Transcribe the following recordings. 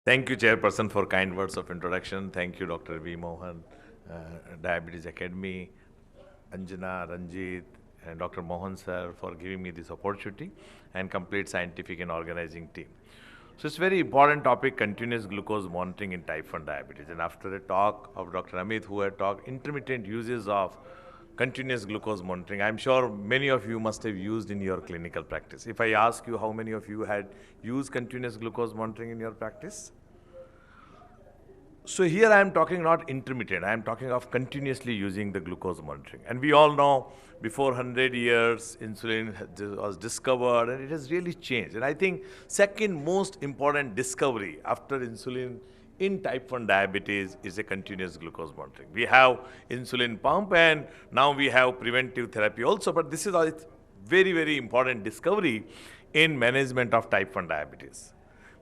Thank you, Chairperson, for kind words of introduction. Thank you, Dr. V. Mohan, Diabetes Academy, Anjana, Ranjit, and Dr. Mohan, sir, for giving me this opportunity and complete scientific and organizing team. So it's very important topic, continuous glucose monitoring in type 1 diabetes. And after a talk of Dr. Amit, who had talked intermittent uses of continuous glucose monitoring, I'm sure many of you must have used in your clinical practice. If I ask you how many of you had used continuous glucose monitoring in your practice? So here I am talking not intermittent, I am talking of continuously using the glucose monitoring. And we all know before 100 years, insulin was discovered and it has really changed. And I think second most important discovery after insulin in type 1 diabetes is a continuous glucose monitoring. We have insulin pump and now we have preventive therapy also, but this is a very, very important discovery in management of type 1 diabetes.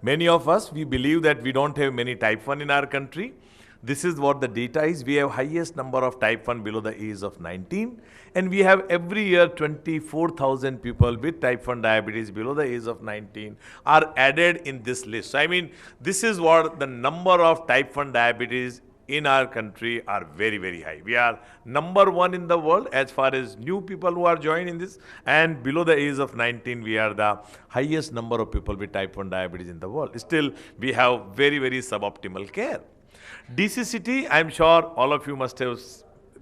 Many of us, we believe that we don't have many type 1 in our country. This is what the data is. We have highest number of type 1 below the age of 19. And we have every year 24,000 people with type 1 diabetes below the age of 19 are added in this list. So, I mean, this is what the number of type 1 diabetes in our country are very, very high. We are number one in the world as far as new people who are joining this, and below the age of 19, we are the highest number of people with type 1 diabetes in the world. Still, we have very, very suboptimal care. DCCT, I'm sure all of you must have,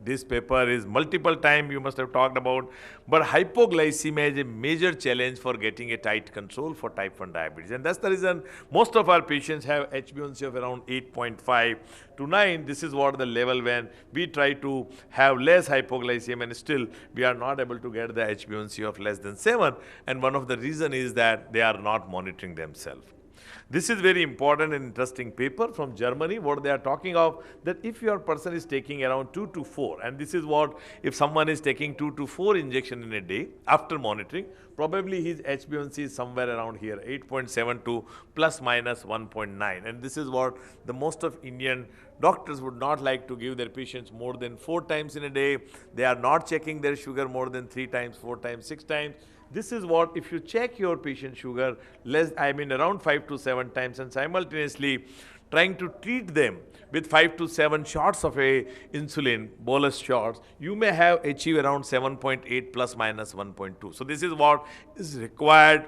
this paper is multiple time you must have talked about, but hypoglycemia is a major challenge for getting a tight control for type 1 diabetes. And that's the reason most of our patients have HbA1c of around 8.5 to 9. This is what the level when we try to have less hypoglycemia and still we are not able to get the HbA1c of less than 7. And one of the reason is that they are not monitoring themselves. This is very important and interesting paper from Germany. What they are talking of, that if your person is taking around 2 to 4, and this is what, if someone is taking 2 to 4 injection in a day after monitoring, probably his HbA1c is somewhere around here, 8.7 to plus minus 1.9. And this is what the most of Indian doctors would not like to give their patients more than 4 times in a day. They are not checking their sugar more than 3 times, 4 times, 6 times. This is what, if you check your patient sugar around 5 to 7 times and simultaneously trying to treat them with 5 to 7 shots of a insulin, bolus shots, you may have achieved around 7.8 plus minus 1.2. So this is what is required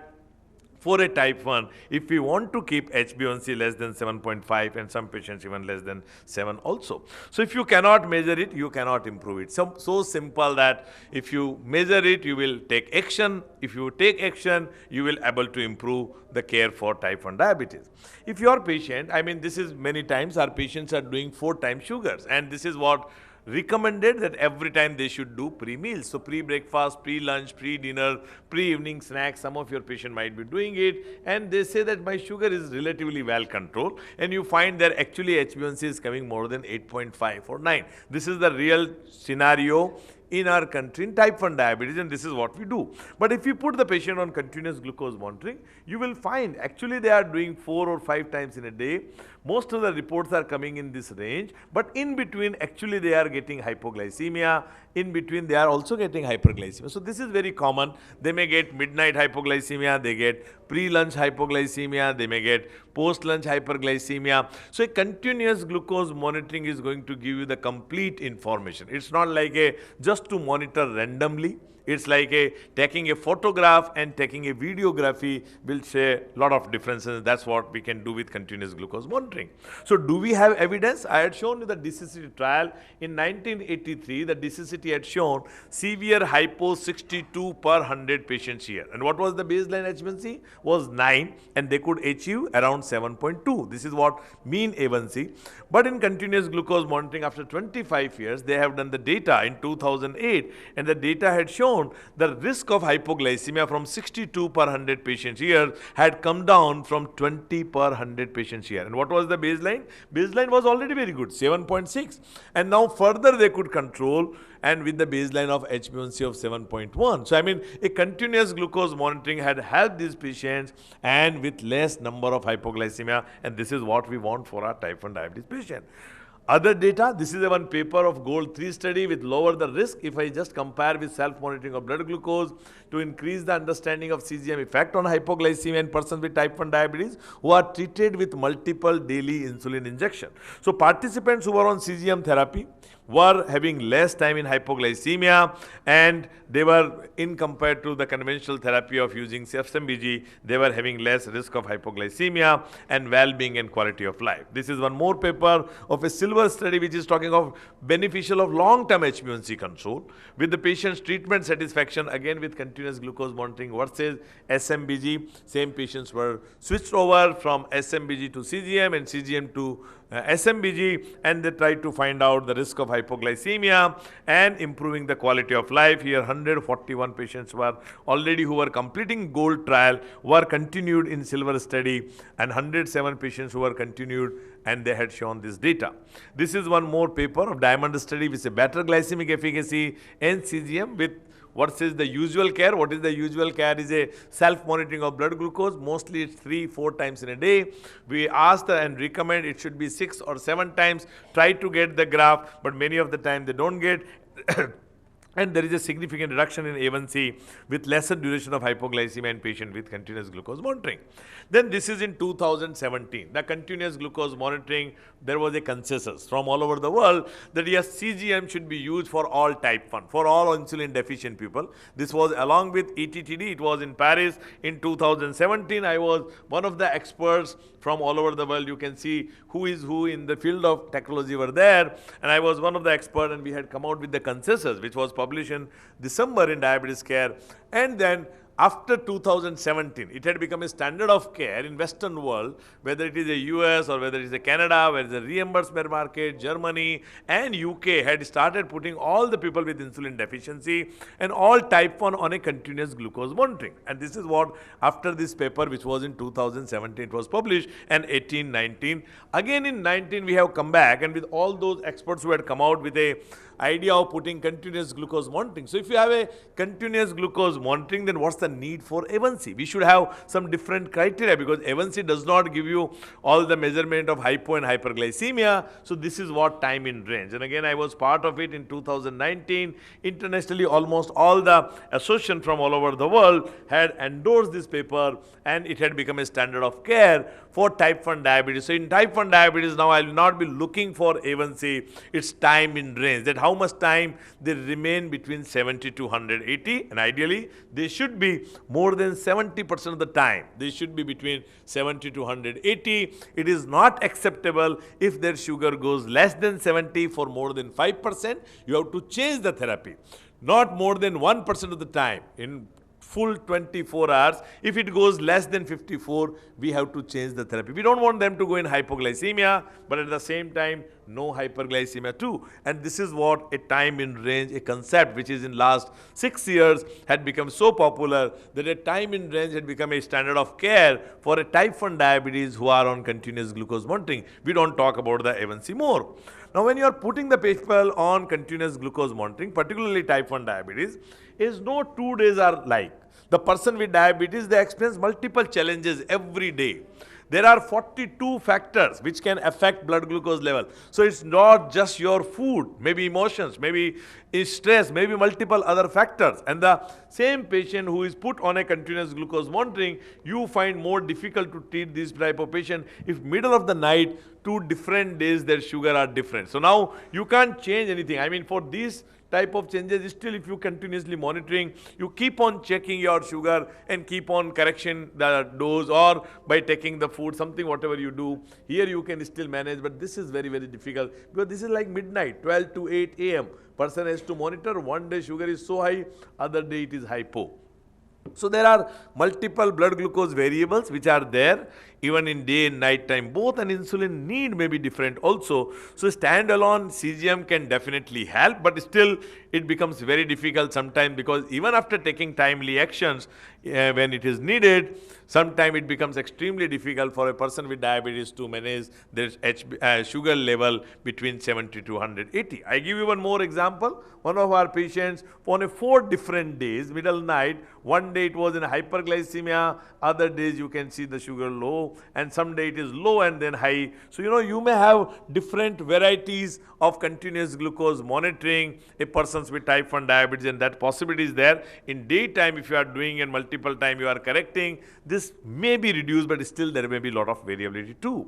for a type 1 if we want to keep HbA1c less than 7.5 and some patients even less than 7 also. So if you cannot measure it, you cannot improve it. So simple that if you measure it, you will take action. If you take action, you will able to improve the care for type 1 diabetes. If your patient, I mean, this is many times our patients are doing 4 times sugars, and this is what recommended that every time they should do pre-meals. So pre-breakfast, pre-lunch, pre-dinner, pre-evening snacks, some of your patient might be doing it, and they say that my sugar is relatively well controlled, and you find that actually HbA1c is coming more than 8.5 or 9. This is the real scenario in our country in type 1 diabetes, and this is what we do. But if you put the patient on continuous glucose monitoring, you will find actually they are doing 4 or 5 times in a day. Most of the reports are coming in this range, but in between actually they are getting hypoglycemia, in between they are also getting hyperglycemia. So this is very common. They may get midnight hypoglycemia, they get pre-lunch hypoglycemia, they may get post-lunch hyperglycemia. So a continuous glucose monitoring is going to give you the complete information. It's not like a just to monitor randomly. It's like taking a photograph and taking a videography will say a lot of differences. That's what we can do with continuous glucose monitoring. So do we have evidence? I had shown you the DCCT trial in 1983. The DCCT had shown severe hypo 62 per 100 patients here. And what was the baseline HbA1c? Was 9, and they could achieve around 7.2. This is what mean A1C. But in continuous glucose monitoring after 25 years, they have done the data in 2008, and the data had shown the risk of hypoglycemia from 62 per 100 patients here had come down from 20 per 100 patients here. And what was the baseline? Baseline was already very good, 7.6. And now further they could control, and with the baseline of HbA1c of 7.1. So I mean, a continuous glucose monitoring had helped these patients and with less number of hypoglycemia, and this is what we want for our type 1 diabetes patient. Other data, this is a one paper of GOLD 3 study with lower the risk. If I just compare with self-monitoring of blood glucose, to increase the understanding of CGM effect on hypoglycemia in persons with type 1 diabetes who are treated with multiple daily insulin injection. So participants who were on CGM therapy were having less time in hypoglycemia, and they were, in compared to the conventional therapy of using SMBG, they were having less risk of hypoglycemia and well-being and quality of life. This is one more paper of a silver study which is talking of beneficial of long-term HbA1c control with the patient's treatment satisfaction, again with continuous glucose monitoring versus SMBG. Same patients were switched over from SMBG to CGM and CGM to SMBG, and they tried to find out the risk of hypoglycemia and improving the quality of life. Here 141 patients were already who were completing gold trial were continued in silver study, and 107 patients who were continued and they had shown this data. This is one more paper of diamond study with a better glycemic efficacy and CGM with versus the usual care. What is the usual care? Is a self-monitoring of blood glucose. Mostly it's 3-4 times in a day. We asked and recommend it should be 6 or 7 times. Try to get the graph, but many of the time they don't get. And there is a significant reduction in A1C with lesser duration of hypoglycemia in patient with continuous glucose monitoring. Then this is in 2017. The continuous glucose monitoring, there was a consensus from all over the world that yes, CGM should be used for all type 1, for all insulin deficient people. This was along with ETTD. It was in Paris in 2017. I was one of the experts from all over the world. You can see who is who in the field of technology were there. And I was one of the experts, and we had come out with the consensus, which was published in December in Diabetes Care. And then after 2017, it had become a standard of care in Western world, whether it is a US or whether it is a Canada, where the reimbursement market, Germany and UK had started putting all the people with insulin deficiency and all type 1 on a continuous glucose monitoring. And this is what, after this paper, which was in 2017, it was published, and 18, 19. Again in 19, we have come back, and with all those experts who had come out with a idea of putting continuous glucose monitoring. So if you have a continuous glucose monitoring, then what's the need for A1C? We should have some different criteria, because A1C does not give you all the measurement of hypo and hyperglycemia. So this is what time in range. And again, I was part of it in 2019. Internationally, almost all the association from all over the world had endorsed this paper, and it had become a standard of care for type 1 diabetes. So in type 1 diabetes, now I will not be looking for A1C. It's time in range, that how much time they remain between 70 to 180, and ideally they should be more than 70% of the time. They should be between 70 to 180. It is not acceptable if their sugar goes less than 70 for more than 5%. You have to change the therapy. Not more than 1% of the time in full 24 hours. If it goes less than 54, we have to change the therapy. We don't want them to go in hypoglycemia, but at the same time, no hyperglycemia too. And this is what a time in range, a concept which is in last 6 years had become so popular that a time in range had become a standard of care for a type 1 diabetes who are on continuous glucose monitoring. We don't talk about the A1C more. Now, when you are putting the people on continuous glucose monitoring, particularly type 1 diabetes, is no 2 days are like. The person with diabetes, they experience multiple challenges every day. There are 42 factors which can affect blood glucose level. So it's not just your food, maybe emotions, maybe stress, maybe multiple other factors. And the same patient who is put on a continuous glucose monitoring, you find more difficult to treat this type of patient if middle of the night, 2 different days their sugar are different. So now you can't change anything. I mean, for these type of changes, still if you continuously monitoring, you keep on checking your sugar and keep on correction the dose, or by taking the food, something whatever you do, here you can still manage. But this is very, very difficult, because this is like midnight, 12 to 8 a.m. Person has to monitor. One day sugar is so high, other day it is hypo. So there are multiple blood glucose variables which are there even in day and night time both, and insulin need may be different also. So standalone CGM can definitely help, but still it becomes very difficult sometimes, because even after taking timely actions, when it is needed. Sometimes it becomes extremely difficult for a person with diabetes to manage their sugar level between 70 to 180. I give you one more example. One of our patients on 4 different days, middle night, one day it was in hyperglycemia, other days you can see the sugar low, and some day it is low and then high. So, you may have different varieties of continuous glucose monitoring a person with type 1 diabetes, and that possibility is there. In daytime, if you are doing it multiple time, you are correcting, this may be reduced, but still there may be a lot of variability too.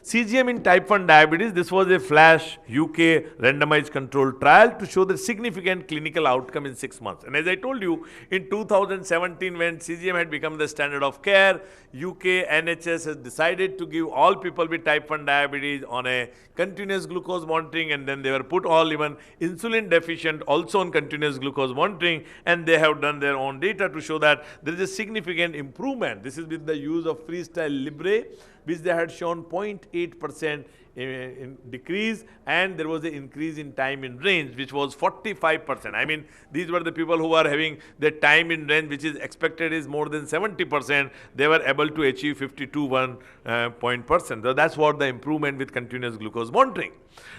CGM in type 1 diabetes, this was a flash UK randomized controlled trial to show the significant clinical outcome in 6 months. And as I told you, in 2017 when CGM had become the standard of care, UK NHS has decided to give all people with type 1 diabetes on a continuous glucose monitoring, and then they were put all even insulin deficient also on continuous glucose monitoring, and they have done their own data to show that there is a significant improvement. This is with the use of Freestyle Libre, which they had shown 0.8% in decrease, and there was an increase in time in range, which was 45%. I mean, these were the people who are having the time in range, which is expected is more than 70%. They were able to achieve 52.1%. So that's what the improvement with continuous glucose monitoring.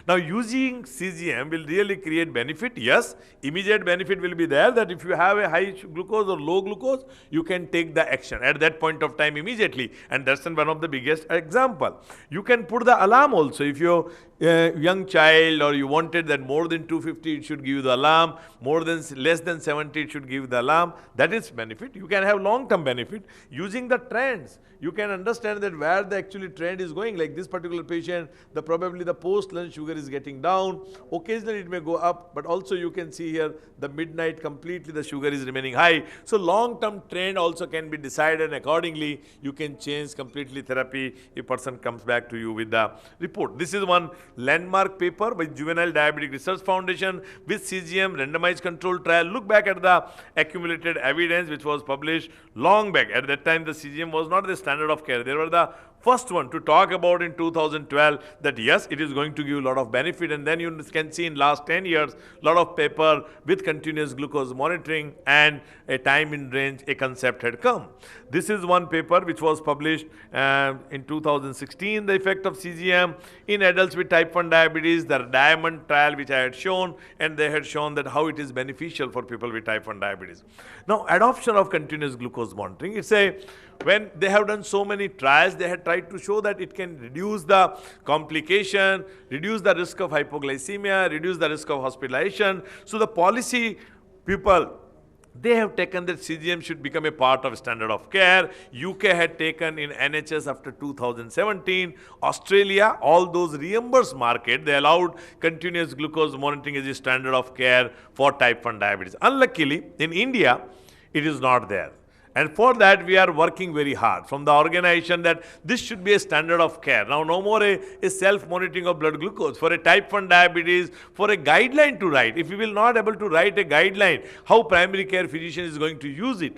Now, using CGM will really create benefit. Yes, immediate benefit will be there, that if you have a high glucose or low glucose, you can take the action at that point of time immediately. And that's one of the biggest example. You can put the alarm also. If you're a young child or you wanted that more than 250, it should give you the alarm. Less than 70, it should give the alarm. That is benefit. You can have long-term benefit. Using the trends, you can understand that where the actually trend is going. Like this particular patient, probably the post-lunch sugar is getting down. Occasionally it may go up, but also you can see here the midnight completely the sugar is remaining high. So long-term trend also can be decided, and accordingly you can change completely therapy if person comes back to you with the report. This is one landmark paper by Juvenile Diabetic Research Foundation with CGM randomized controlled trial. Look back at the accumulated evidence which was published long back. At that time the CGM was not the standard of care. They were the first one to talk about in 2012 that yes, it is going to give a lot of benefit, and then you can see in last 10 years a lot of paper with continuous glucose monitoring and a time in range, a concept had come. This is one paper which was published in 2016, the effect of CGM in adults with type 1 diabetes, the diamond trial which I had shown, and they had shown that how it is beneficial for people with type 1 diabetes. Now, adoption of continuous glucose monitoring, when they have done so many trials, they had tried to show that it can reduce the complication, reduce the risk of hypoglycemia, reduce the risk of hospitalization. So the policy people, they have taken that CGM should become a part of standard of care. UK had taken in NHS after 2017. Australia, all those reimbursed market, they allowed continuous glucose monitoring as a standard of care for type 1 diabetes. Unluckily, in India, it is not there. And for that, we are working very hard from the organization that this should be a standard of care. Now, no more a self-monitoring of blood glucose. For a type 1 diabetes, for a guideline to write, if we will not able to write a guideline, how primary care physician is going to use it,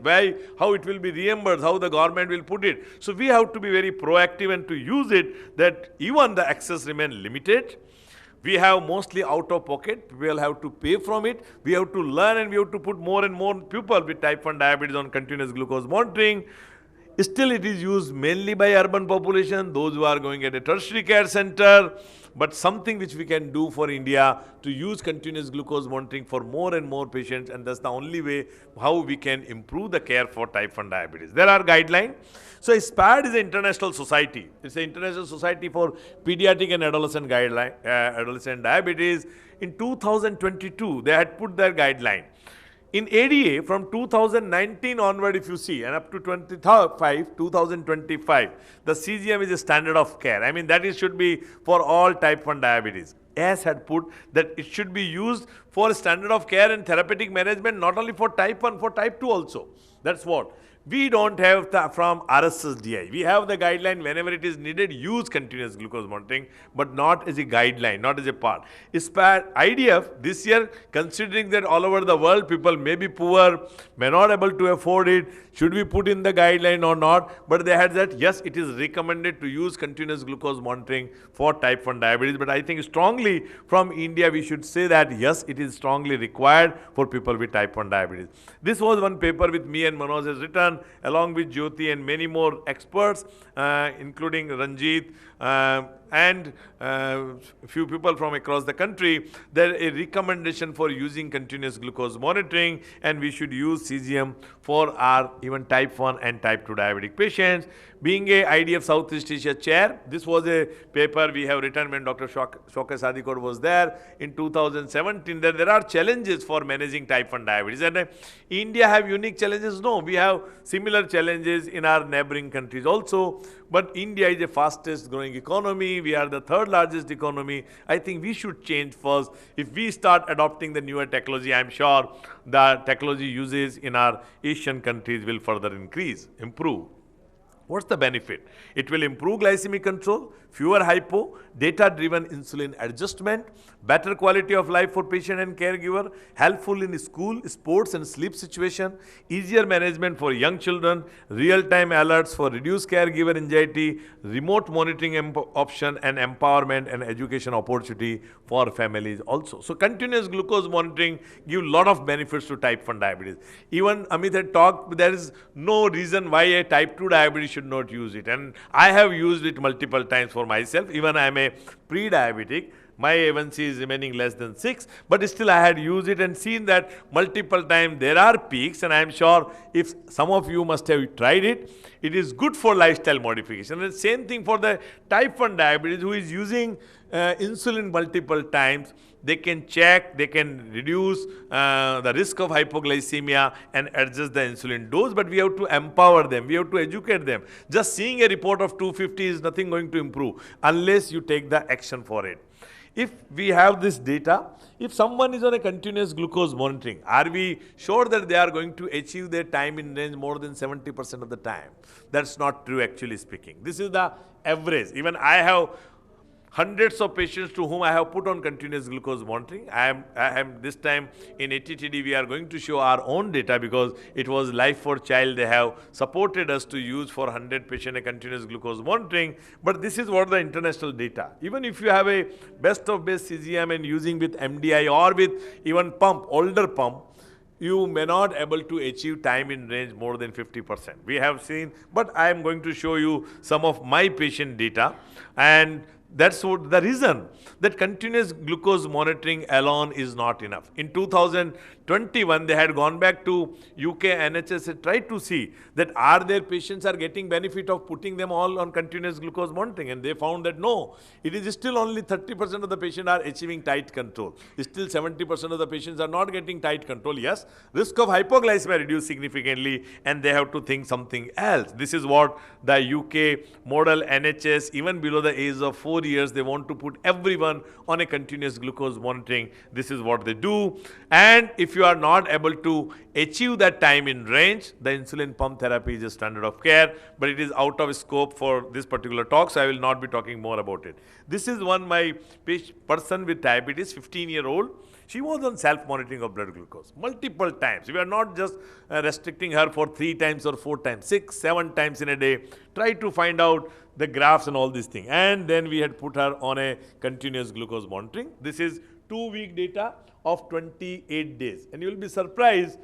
how it will be reimbursed, how the government will put it. So we have to be very proactive and to use it, that even the access remain limited. We have mostly out of pocket. We will have to pay from it. We have to learn, and we have to put more and more people with type 1 diabetes on continuous glucose monitoring. Still, it is used mainly by urban population, those who are going at a tertiary care center. But something which we can do for India to use continuous glucose monitoring for more and more patients, and that's the only way how we can improve the care for type 1 diabetes. There are guidelines. So SPAD is an international society. It's an international society for pediatric and adolescent adolescent diabetes. In 2022, they had put their guideline. In ADA, from 2019 onward, if you see, and up to 2025, the CGM is a standard of care. I mean, should be for all type 1 diabetes. AS had put that it should be used for standard of care and therapeutic management, not only for type 1, for type 2 also. That's what. We don't have from RSSDI. We have the guideline whenever it is needed, use continuous glucose monitoring, but not as a guideline, not as a part. IDF this year, considering that all over the world people may be poor, may not able to afford it, should we put in the guideline or not? But they had that, yes, it is recommended to use continuous glucose monitoring for type 1 diabetes. But I think strongly from India, we should say that, yes, it is strongly required for people with type 1 diabetes. This was one paper with me and Manoj has written, along with Jyoti and many more experts, including Ranjit and few people from across the country. There is a recommendation for using continuous glucose monitoring, and we should use CGM for our even type 1 and type 2 diabetic patients. Being a IDF Southeast Asia chair, this was a paper we have written when Dr. Shaukat Sadikot was there in 2017, that there are challenges for managing type 1 diabetes. And India have unique challenges? No, we have similar challenges in our neighboring countries also. But India is the fastest growing economy. We are the third largest economy. I think we should change first. If we start adopting the newer technology, I'm sure the technology uses in our Asian countries will further improve. What's the benefit? It will improve glycemic control, fewer hypo, data-driven insulin adjustment, better quality of life for patient and caregiver, helpful in school, sports and sleep situation, easier management for young children, real-time alerts for reduced caregiver anxiety, remote monitoring option and empowerment and education opportunity for families also. So continuous glucose monitoring gives a lot of benefits to type 1 diabetes. Even Amit had talked, there is no reason why a type 2 diabetes should not use it. And I have used it multiple times for myself. Even I am a pre-diabetic. My A1C is remaining less than 6, but still I had used it and seen that multiple times there are peaks, and I am sure if some of you must have tried it, it is good for lifestyle modification. And the same thing for the type 1 diabetes who is using insulin multiple times. They can check, they can reduce the risk of hypoglycemia and adjust the insulin dose, but we have to empower them, we have to educate them. Just seeing a report of 250 is nothing going to improve unless you take the action for it. If we have this data, if someone is on a continuous glucose monitoring, are we sure that they are going to achieve their time in range more than 70% of the time? That's not true, actually speaking. This is the average. Even I have hundreds of patients to whom I have put on continuous glucose monitoring. I am this time in ATTD, we are going to show our own data because it was Life for Child. They have supported us to use for 100 patients a continuous glucose monitoring. But this is what the international data. Even if you have a best of best CGM and using with MDI or with even pump, older pump, you may not able to achieve time in range more than 50%. We have seen, but I am going to show you some of my patient data, and that's what the reason that continuous glucose monitoring alone is not enough. In 2021, they had gone back to UK NHS and tried to see that are their patients are getting benefit of putting them all on continuous glucose monitoring, and they found that no, it is still only 30% of the patients are achieving tight control. Still 70% of the patients are not getting tight control. Yes, risk of hypoglycemia reduced significantly, and they have to think something else. This is what the UK model NHS, even below the age of 4 years, they want to put everyone on a continuous glucose monitoring. This is what they do. And if you are not able to achieve that time in range, the insulin pump therapy is a standard of care, but it is out of scope for this particular talk, so I will not be talking more about it. This is my person with diabetes, 15-year-old. She was on self-monitoring of blood glucose multiple times. We are not just restricting her for 3 times or 4 times, 6, 7 times in a day. Try to find out the graphs and all these things. And then we had put her on a continuous glucose monitoring. This is 2-week data of 28 days. And you will be surprised,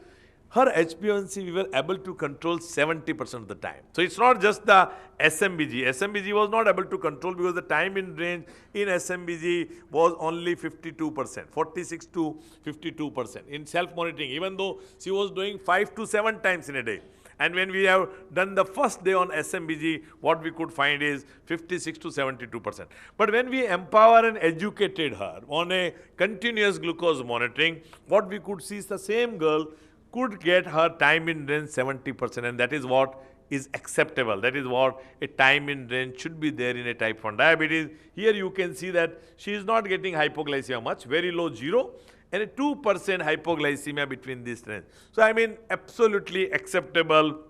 her HbA1c we were able to control 70% of the time. So it's not just the SMBG. SMBG was not able to control because the time in range in SMBG was only 52%, 46 to 52%. In self-monitoring, even though she was doing 5 to 7 times in a day. And when we have done the first day on SMBG, what we could find is 56 to 72%. But when we empower and educated her on a continuous glucose monitoring, what we could see is the same girl could get her time in range 70%, and that is what is acceptable. That is what a time in range should be there in a type 1 diabetes. Here you can see that she is not getting hypoglycemia much, very low 0, and a 2% hypoglycemia between these range. So I mean absolutely acceptable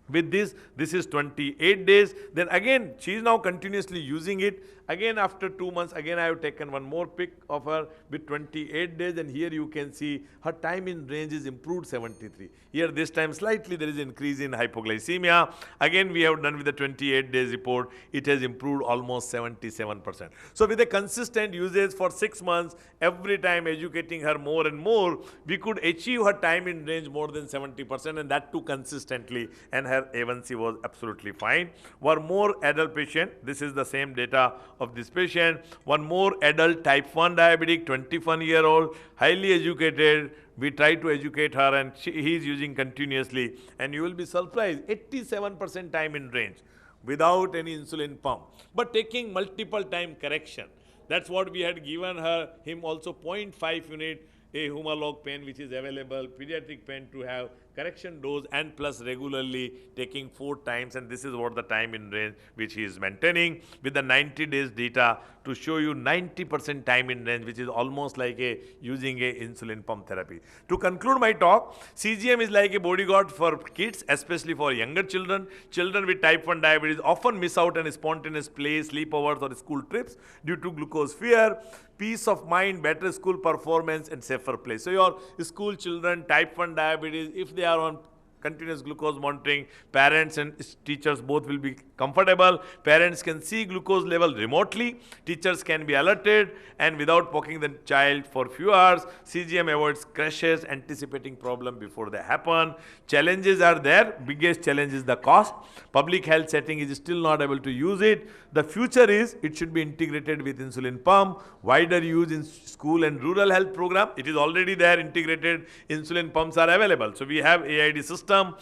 With this is 28 days. Then again, she is now continuously using it. Again, after 2 months, again I have taken one more pic of her with 28 days, and here you can see her time in range is improved 73. Here this time slightly there is increase in hypoglycemia. Again, we have done with the 28 days report, it has improved almost 77%. So with a consistent usage for 6 months, every time educating her more and more, we could achieve her time in range more than 70%, and that too consistently, and her A1C was absolutely fine. One more adult patient, this is the same data of this patient. One more adult type 1 diabetic, 21-year-old, highly educated. We try to educate her, and he is using continuously, and you will be surprised, 87% time in range without any insulin pump, but taking multiple time correction. That's what we had given him also 0.5 unit a Humalog pen, which is available, pediatric pen to have correction dose, and plus regularly taking 4 times, and this is what the time in range which he is maintaining with the 90 days data to show you 90% time in range, which is almost like using a insulin pump therapy. To conclude my talk, CGM is like a bodyguard for kids, especially for younger children. Children with type 1 diabetes often miss out on spontaneous play, sleepovers or school trips due to glucose fear. Peace of mind, better school performance, and safer play. So your school children, type 1 diabetes, if they are on continuous glucose monitoring, parents and teachers both will be comfortable. Parents can see glucose level remotely. Teachers can be alerted, and without poking the child for few hours, CGM avoids crashes, anticipating problem before they happen. Challenges are there. Biggest challenge is the cost. Public health setting is still not able to use it. The future is it should be integrated with insulin pump, wider use in school and rural health program. It is already there, integrated insulin pumps are available. So we have AID system.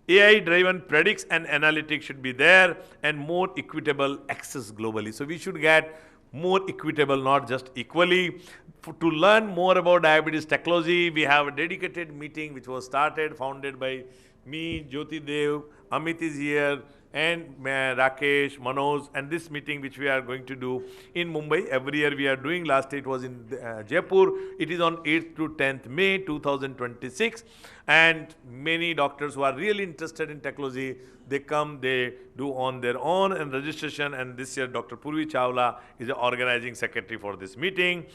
AI driven predicts and analytics should be there, and more equitable access globally. So we should get more equitable, not just equally. To learn more about diabetes technology, we have a dedicated meeting which was started, founded by me, Jyoti Dev, Amit is here, and Rakesh, Manoj, and this meeting which we are going to do in Mumbai. Every year we are doing. Last year it was in Jaipur. It is on 8th to 10th May 2026. And many doctors who are really interested in technology, they come, they do on their own and registration. And this year Dr. Purvi Chawla is the organizing secretary for this meeting.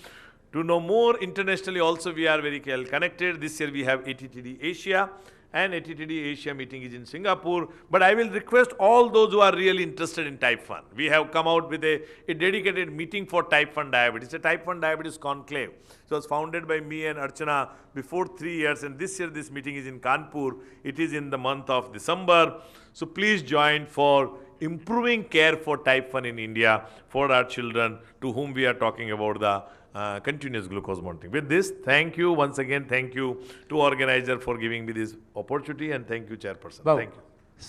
To know more internationally also, we are very well connected. This year we have ATTD Asia, and ATTD Asia meeting is in Singapore. But I will request all those who are really interested in type 1. We have come out with a dedicated meeting for type 1 diabetes, a type 1 diabetes conclave. So it was founded by me and Archana before 3 years, and this year this meeting is in Kanpur. It is in the month of December. So please join for improving care for type 1 in India for our children to whom we are talking about the continuous glucose monitoring. With this, thank you once again. Thank you to organizer for giving me this opportunity, and thank you, Chairperson. Wow. Thank you.